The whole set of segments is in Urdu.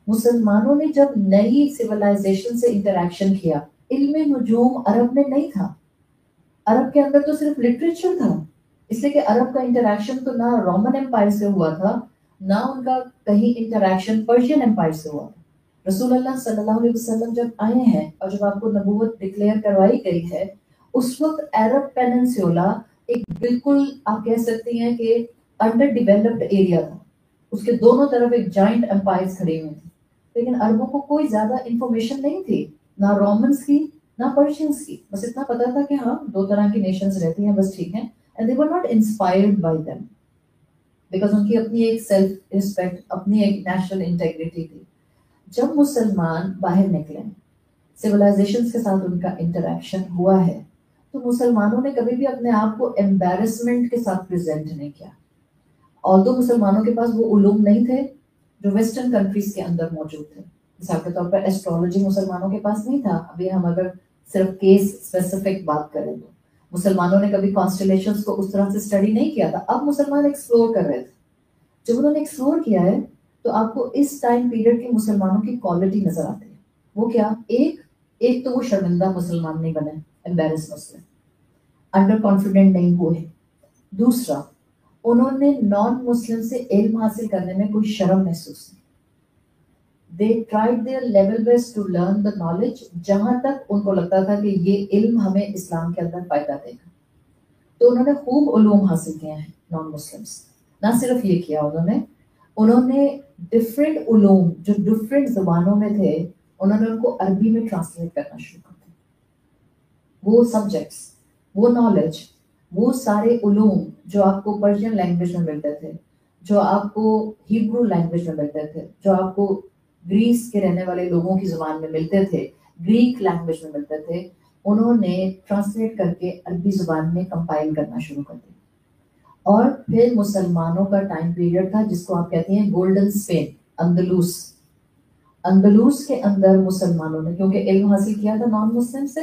مسلمانوں نے جب نئی سویلائزیشن سے انٹریکشن کیا، علم نجوم عرب میں نہیں تھا، عرب کے اندر تو صرف لٹریچر تھا، اس لیے کہ عرب کا انٹریکشن تو نہ رومن امپائر سے ہوا تھا، نہ ان کا کہیں انٹریکشن پرشین امپائر سے ہوا تھا۔ رسول اللہ صلی اللہ علیہ وسلم جب آئے ہیں اور جب آپ کو نبوت ڈکلیئر کروائی گئی ہے، اس وقت عرب پیننسیولا ایک بالکل آپ کہہ سکتی ہیں کہ انڈر ڈیولپڈ ایریا تھا، اس کے دونوں طرف ایک جائنٹ امپائر کھڑے ہوئے تھے، لیکن عربوں کو کوئی زیادہ انفارمیشن نہیں تھی، نہ رومنس کی نہ پرشینس کی، بس اتنا پتا تھا کہ ہاں دو طرح کی نیشنز رہتی ہیں، بس ٹھیک ہیں، and they were not inspired by them because ان کی اپنی ایک سیلف رسپیکٹ، اپنی ایک نیشنل انٹیگریٹی تھی۔ جب مسلمان باہر نکلے، سویلائزیشن کے ساتھ ان کا انٹریکشن ہوا ہے، تو مسلمانوں نے کبھی بھی اپنے آپ کو ایمبیرسمنٹ کے ساتھ پریزنٹ نہیں کیا، although مسلمانوں کے پاس وہ علوم نہیں تھے جو ویسٹرن کنٹریز کے اندر موجود تھے۔ مثال کے طور پر ایسٹرولوجی مسلمانوں کے پاس نہیں تھا، ابھی ہم اگر صرف کیس اسپیسیفک بات کریں تو مسلمانوں نے کبھی کانسٹیلیشنز کو اس طرح سے اسٹڈی نہیں کیا تھا، اب مسلمان ایکسپلور کر رہے تھے۔ جب انہوں نے ایکسپلور کیا ہے تو آپ کو اس ٹائم پیریڈ کے مسلمانوں کی کوالٹی نظر آتی ہے۔ وہ کیا؟ ایک تو وہ شرمندہ مسلمان نہیں بنے، امبیرس مسلم، انڈر کانفیڈنٹ نہیں ہوئے۔ دوسرا، انہوں نے نان مسلم سے علم حاصل کرنے میں کوئی شرم محسوس نہیں۔ They tried their level best to learn the knowledge جہاں تک ان کو لگتا تھا کہ یہ علم ہمیں اسلام کے اندر فائدہ دے گا، تو انہوں نے خوب علوم حاصل کیا ہیں نان مسلمس۔ نہ صرف یہ کیا، انہوں نے ڈفرینٹ علوم جو ڈفرینٹ زبانوں میں تھے، انہوں نے ان کو عربی میں ٹرانسلیٹ کرنا شروع کر دیا۔ وہ سبجیکٹس، وہ نالج، وہ سارے علوم جو آپ کو پرشین لینگویج میں ملتے تھے، جو آپ کو ہیبرو لینگویج میں ملتے تھے، جو آپ کو گریس کے رہنے والے لوگوں کی زبان میں ملتے تھے، گریک لینگویج میں ملتے تھے، انہوں نے ٹرانسلیٹ کر کے عربی زبان میں کمپائل کرنا شروع کر دیا۔ اور پھر مسلمانوں کا ٹائم پیریڈ تھا جس کو آپ کہتے ہیں گولڈن اسپین، اندلوس۔ اندلوس کے اندر مسلمانوں نے کیونکہ علم حاصل کیا تھا نان مسلم سے،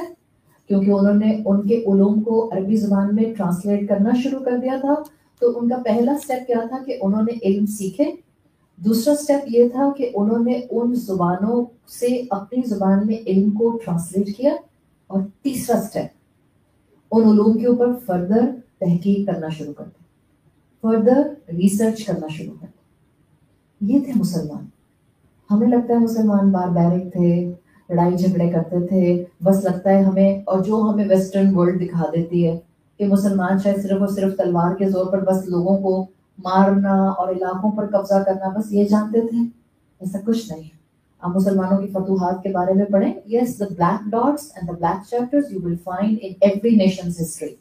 کیونکہ انہوں نے ان کے علوم کو عربی زبان میں ٹرانسلیٹ کرنا شروع کر دیا تھا، تو ان کا پہلا سٹیپ کیا تھا کہ انہوں نے علم سیکھے۔ دوسرا سٹیپ یہ تھا کہ انہوں نے ان زبانوں سے اپنی زبان میں علم کو ٹرانسلیٹ کیا، اور تیسرا سٹیپ ان علوم کے اوپر فردر تحقیق کرنا شروع کر دیا، فردر ریسرچ کرنا شروع کر دیا۔ یہ تھے مسلمان۔ ہمیں لگتا ہے مسلمان باربیرک تھے، لڑائی جھگڑے کرتے تھے، بس لگتا ہے ہمیں، اور جو ہمیں ویسٹرن ورلڈ دکھا دیتی ہے کہ مسلمان شاید صرف اور صرف تلوار کے زور پر بس لوگوں کو مارنا اور علاقوں پر قبضہ کرنا بس یہ جانتے تھے۔ ایسا کچھ نہیں ہے۔ آپ مسلمانوں کی فتوحات کے بارے میں پڑھیں، یس the black dots and the black chapters you will find in every nation's history۔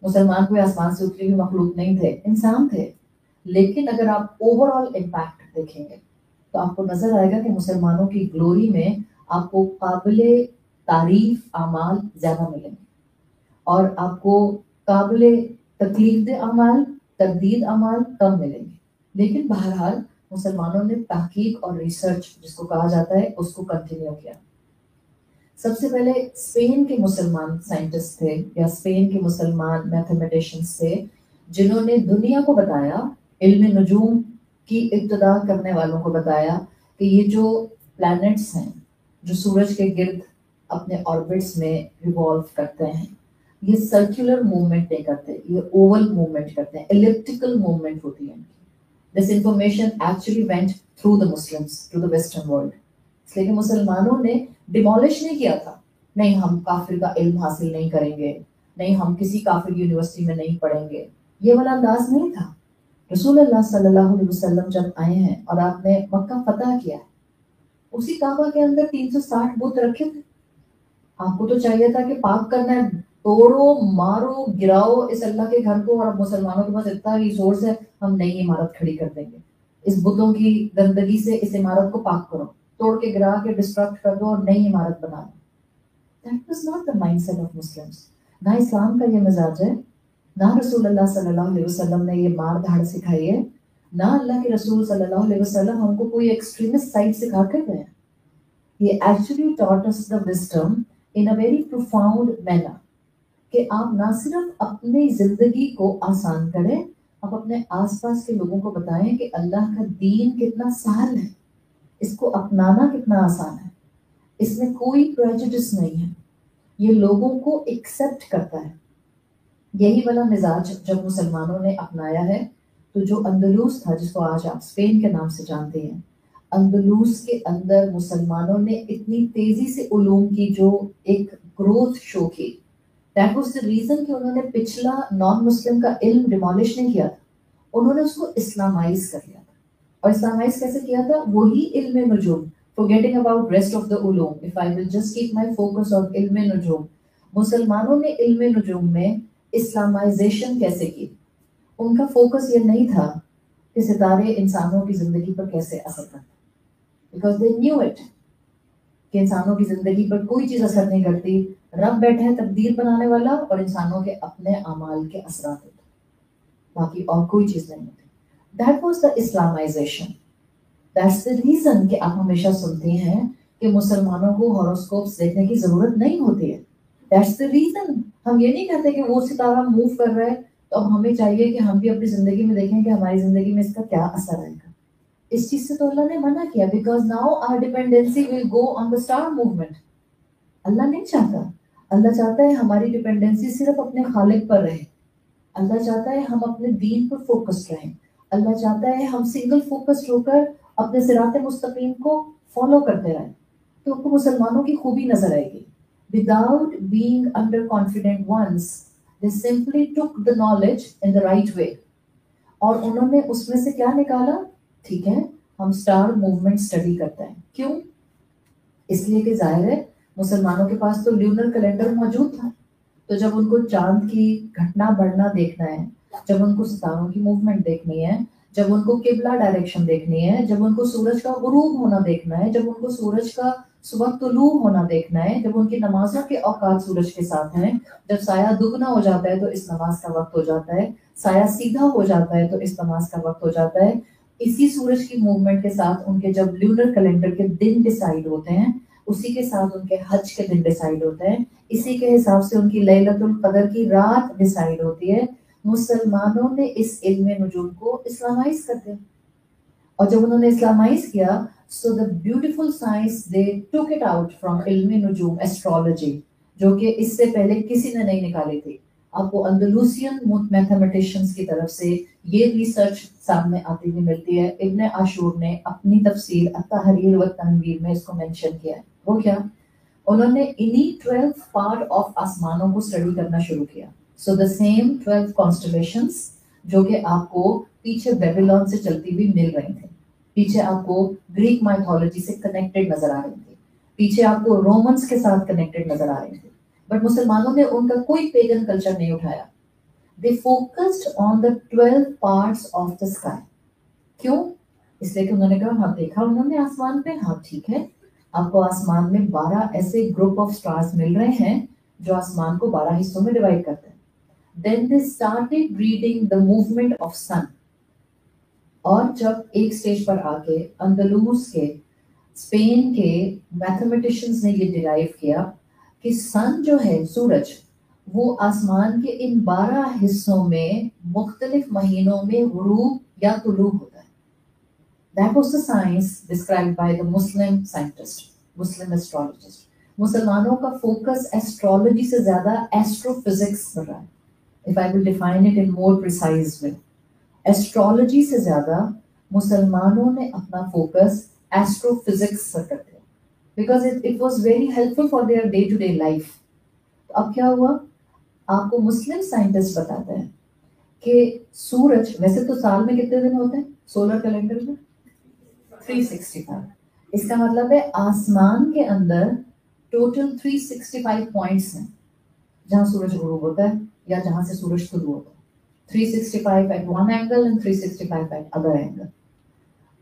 مسلمان کوئی آسمان سے اتری ہوئی مخلوق نہیں تھے، انسان تھے، لیکن اگر آپ اوور آل امپیکٹ دیکھیں گے تو آپ کو نظر آئے گا کہ مسلمانوں کی گلوری میں آپ کو قابل تعریف اعمال زیادہ ملیں گے، اور آپ کو قابل تکلیف دہ اعمال، تردید اعمال کم ملیں گے۔ لیکن بہرحال مسلمانوں نے تحقیق اور ریسرچ جس کو کہا جاتا ہے اس کو کنٹینیو کیا۔ سب سے پہلے اسپین کے مسلمان سائنٹسٹ تھے یا اسپین کے مسلمان میتھمیٹیشینس تھے جنہوں نے دنیا کو بتایا، علم نجوم کی ابتدا کرنے والوں کو بتایا کہ یہ جو پلانٹس ہیں جو سورج کے گرد اپنے آربٹس میں ریوالو کرتے ہیں، یہ سرکولر موومنٹ نہیں کرتے، یہ اوول موومنٹ کرتے ہیں، ایلپٹیکل موومنٹ ہوتی ہے۔ This information actually went through the Muslims to the Western world۔ اس لیے کہ مسلمانوں نے ڈیمولش نہیں کیا تھا، نہیں ہم کافر کا علم حاصل نہیں کریں گے، نہیں ہم کسی کافر یونیورسٹی میں نہیں پڑھیں گے، یہ والا انداز نہیں تھا۔ رسول اللہ صلی اللہ علیہ وسلم جب آئے ہیں اور آپ نے مکہ فتح کیا ہے، اسی کعبہ کے اندر 360 بت رکھے تھے۔ آپ کو تو چاہیے تھا کہ پاک کرنا ہے، توڑو مارو گراؤ اس اللہ کے گھر کو، اور اب مسلمانوں کے پاس اتنا ریسورس ہے ہم نئی عمارت کھڑی کر دیں گے، اس بتوں کی گندگی سے اس عمارت کو پاک کرو، توڑ کے گرا کے ڈسٹرکٹ کر دو اور نئی عمارت بنا دو۔ That was not the mindset of Muslims۔ نہ اسلام کا یہ مزاج ہے، نہ رسول اللہ صلی اللہ علیہ وسلم نے یہ مار دھاڑ سکھائی ہے، نہ اللہ کے رسول صلی اللہ علیہ وسلم ہم کو کوئی ایکسٹریمسٹ سائڈ سکھا کر گئے۔ He actually taught us the wisdom in a very profound manner کہ آپ نہ صرف اپنی زندگی کو آسان کریں، آپ اپنے آس پاس کے لوگوں کو بتائیں کہ اللہ کا دین کتنا سہل ہے، اس کو اپنانا کتنا آسان ہے، اس میں کوئی پریجوڈس نہیں ہے، یہ لوگوں کو ایکسپٹ کرتا ہے. یہی والا مزاج جب مسلمانوں نے اپنایا ہے تو جو اندلوس تھا، جس کو آج آپ اسپین کے نام سے جانتے ہیں، اندلوس کے اندر مسلمانوں نے اتنی تیزی سے علوم کی جو ایک گروتھ شو کی. دیٹ واز دا ریزن کہ انہوں نے پچھلا نان مسلم کا علم ڈیمالش نہیں کیا تھا، انہوں نے اس کو اسلامائز کر لیا تھا. اور اسلامائز کیسے کیا تھا؟ وہی علم نجوم، forgetting about rest of the علوم. If I will just keep my focus on علم نجوم، مسلمانوں نے علم نجوم میں اسلامائزیشن کیسے کی؟ ان کا فوکس یہ نہیں تھا کہ ستارے انسانوں کی زندگی پر کیسے اثر کرتے، بیکاز دے نیو اٹ کہ انسانوں کی زندگی پر کوئی چیز اثر نہیں کرتی، رب بیٹھا ہے تقدیر بنانے والا اور انسانوں کے اپنے اعمال کے اثرات ہوتے، باقی اور کوئی چیز نہیں ہوتی. That was the Islamization. That's the reason کہ آپ ہمیشہ سنتے ہیں کہ مسلمانوں کو ہاروسکوپس دیکھنے کی ضرورت نہیں ہوتی ہے. That's the reason. ہم یہ نہیں کہتے کہ وہ ستارہ موو کر رہا ہے تو اب ہمیں چاہیے کہ ہم بھی اپنی زندگی میں دیکھیں کہ ہماری زندگی میں اس کا کیا اثر آئے گا. اس چیز سے تو اللہ نے منع کیا، because now are dependency will go on the star movement. Allah نہیں چاہتا. اللہ چاہتا ہے ہماری ڈیپینڈنسی صرف اپنے خالق پر رہے. اللہ چاہتا ہے ہم اپنے دین پر فوکس رہیں. اللہ چاہتا ہے ہم سنگل فوکسڈ ہو کر اپنے صراط مستقیم کو فالو کرتے رہیں. تو آپ کو مسلمانوں کی خوبی نظر آئے گی. Without being underconfident ones, they simply took the knowledge in the right way. اور انہوں نے اس میں سے کیا نکالا؟ ٹھیک ہے ہم سٹار موومنٹ اسٹڈی کرتے ہیں. کیوں؟ اس لیے کہ ظاہر ہے مسلمانوں کے پاس تو لیونر کیلنڈر موجود تھا، تو جب ان کو چاند کی گھٹنا بڑھنا دیکھنا ہے، جب ان کو ستاروں کی موومنٹ دیکھنی ہے، جب ان کو قبلہ ڈائریکشن دیکھنی ہے، جب ان کو سورج کا غروب ہونا دیکھنا ہے، جب ان کو سورج کا صبح طلوع ہونا دیکھنا ہے، جب ان کی نمازوں کے اوقات سورج کے ساتھ ہیں، جب سایہ دگنا ہو جاتا ہے تو اس نماز کا وقت ہو جاتا ہے، سایہ سیدھا ہو جاتا ہے تو اس نماز کا وقت ہو جاتا ہے. اسی سورج کی موومنٹ کے ساتھ ان کے جب لیونر کیلنڈر کے دن ڈیسائیڈ ہوتے ہیں، اسی کے ساتھ ان کے حج کے دن ڈیسائیڈ ہوتے ہیں، اسی کے حساب سے ان کی لیلۃ القدر کی رات ڈیسائیڈ ہوتی ہے. مسلمانوں نے اس علم نجوم کو اسلامائز کر دیا. اور جب انہوں نے اسلامائز کیا so the beautiful science they took it out from علم نجوم ایسٹرالوجی، جو کہ اس سے پہلے کسی نے نہیں نکالی تھی. آپ کو اندلوسین میتھمیٹیشنز کی طرف سے یہ ریسرچ سامنے آتی ہوئی ملتی ہے. ابن عاشور نے اپنی تفسیر التحریر والتنویر میں اس کو مینشن کیا ہے. وہ کیا؟ انہوں نے انہی 12 پارٹ آف آسمانوں کو اسٹڈی کرنا شروع کیا. So the same 12 constellations جو کہ آپ کو پیچھے بیبیلون سے چلتی ہوئی مل رہی تھیں، پیچھے آپ کو گریک مائتھولوجی سے کنیکٹڈ نظر آ رہی تھی، پیچھے آپ کو رومنس کے ساتھ کنیکٹڈ نظر آ رہی تھی. بٹ مسلمانوں نے ان کا کوئی پیگن کلچر نہیں اٹھایا. They focused on the 12 parts of the sky. کیوں؟ اس لیے کہ انہوں نے کہا ہاں دیکھا انہوں نے آسمان پہ، ہاں ٹھیک ہے آپ کو آسمان میں 12 ایسے گروپ آف سٹارز مل رہے ہیں جو آسمان کو 12 حصوں میں ڈیوائڈ کرتے ہیں. Then they started reading the movement of sun. اور جب ایک سٹیج پر آ کے اندلوس کے اسپین کے میتھمیٹیشنز نے یہ ڈیرائیو کیا کہ سن جو ہے سورج، وہ آسمان کے ان 12 حصوں میں مختلف مہینوں میں غروب یا طلوع ہوتا ہے. That was the science described by the Muslim scientist, Muslim astrologist. مسلمانوں کا فوکس ایسٹرولوجی سے زیادہ ایسٹرو فزکس پر رہا ہے. If I will define it in more precise way, astrology سے زیادہ مسلمانوں نے اپنا فوکس ایسٹرو فزکس پر کر دیا because it was very helpful for their day to day life. تو اب کیا ہوا؟ آپ کو مسلم سائنٹسٹ بتاتے ہیں کہ سورج ویسے تو سال میں کتنے دن ہوتے ہیں سولر کیلنڈر میں؟ 365. اس کا مطلب ہے آسمان کے اندر ٹوٹل 365 پوائنٹس ہیں جہاں سورج غروب ہوتا ہے یا جہاں سے سورج طلوع ہوتا ہے. 365 at one angle and 365 at other angle.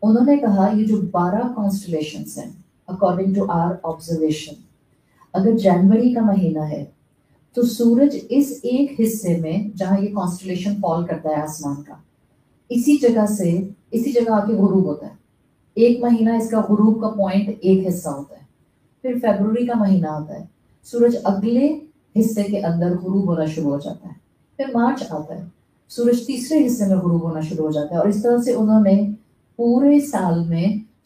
انہوں نے کہا یہ جو 12 constellations ہیں according to our observation، اگر جنوری کا مہینہ ہے تو سورج اس ایک حصے میں جہاں یہ constellation فال کرتا ہے آسمان کا، اسی جگہ آ کے غروب ہوتا ہے. ایک مہینہ اس کا غروب کا پوائنٹ ایک حصہ ہوتا ہے. پھر فیبروری کا مہینہ آتا ہے، سورج اگلے حصے کے اندر غروب ہونا شروع ہو جاتا ہے. پھر مارچ آتا ہے، سورج تیسرے حصے میں غروب ہونا شروع ہو جاتا ہے. اور اس طرح سے انہوں نے پورے سال میں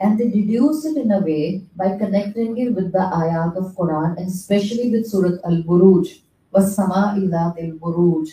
And they deduce it in a way by connecting it with the ayat of Quran and especially with Surah Al-Buruj, was-sama'i dhatil buruj.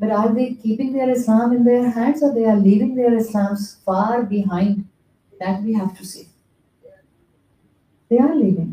But are they keeping their Islam in their hands or they are leaving their Islams far behind? That we have to see. They are leaving.